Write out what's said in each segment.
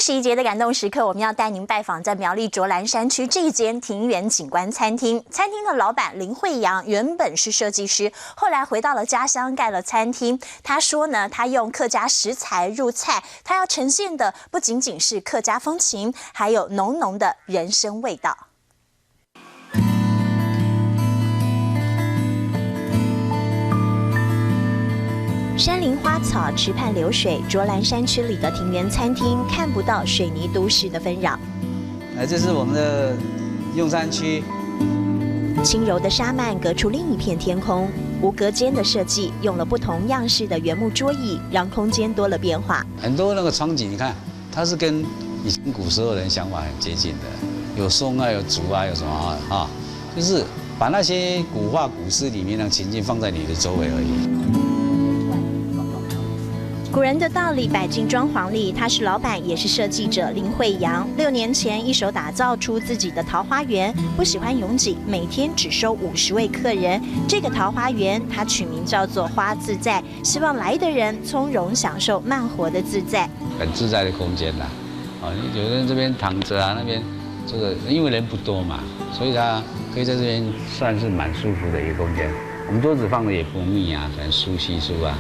21节的感动时刻，我们要带您拜访在苗栗卓兰山区这一间庭园景观餐厅。餐厅的老板林慧阳原本是设计师，后来回到了家乡盖了餐厅。他说呢，他用客家食材入菜，他要呈现的不仅仅是客家风情，还有浓浓的人生味道。山林花草，池畔流水，卓兰山区里的庭园餐厅看不到水泥都市的纷扰。这是我们的用餐区，轻柔的沙幔隔出另一片天空，无隔间的设计用了不同样式的原木桌椅，让空间多了变化。很多那个场景，你看，它是跟以前古时候人想法很接近的，有松啊，有竹啊，有什么啊，就是把那些古话古诗里面的情境放在你的周围而已。古人的道理摆进装潢里，他是老板也是设计者林慧阳。6年前一手打造出自己的桃花源，不喜欢拥挤，每天只收50位客人。这个桃花源他取名叫做花自在，希望来的人从容享受慢活的自在，很自在的空间啦。有人这边躺着啊，那边这个因为人不多嘛，所以他可以在这边算是蛮舒服的一个空间。我们桌子放的也不密啊，很书稀疏啊。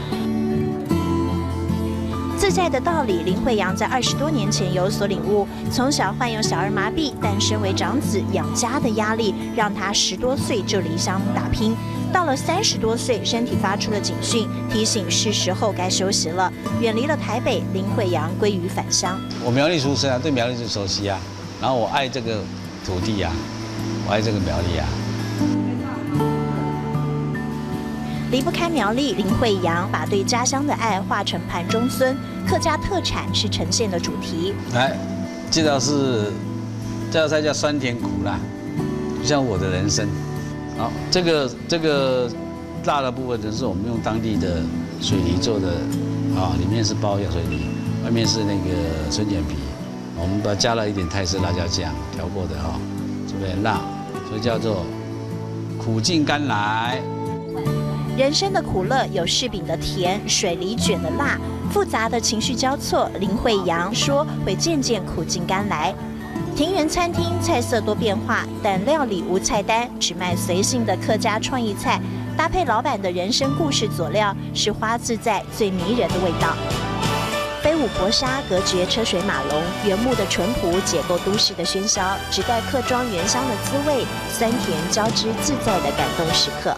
自在的道理，林慧阳在20多年前有所领悟。从小患有小儿麻痹，但身为长子，养家的压力让他10多岁就离乡打拼。到了30多岁，身体发出了警讯，提醒是时候该休息了。远离了台北，林慧阳归于返乡。我苗栗出身啊，对苗栗就熟悉啊，然后我爱这个土地啊，我爱这个苗栗啊。离不开苗栗，林慧阳把对家乡的爱化成盘中孙，客家特产是呈现的主题。这道菜叫酸甜苦辣，就像我的人生。好，这个辣的部分就是我们用当地的水泥做的，里面是包水泥，外面是那个春卷皮，我们把它加了一点泰式辣椒酱调过的特别辣，所以叫做苦尽甘来。人生的苦乐有柿饼的甜，水梨卷的辣，复杂的情绪交错。林慧阳说会渐渐苦尽甘来。庭园餐厅菜色多变化，但料理无菜单，只卖随性的客家创意菜，搭配老板的人生故事佐料，是花自在最迷人的味道。飞舞薄纱隔绝车水马龙，原木的淳朴解构都市的喧嚣，只待客庄原乡的滋味，酸甜交织自在的感动时刻。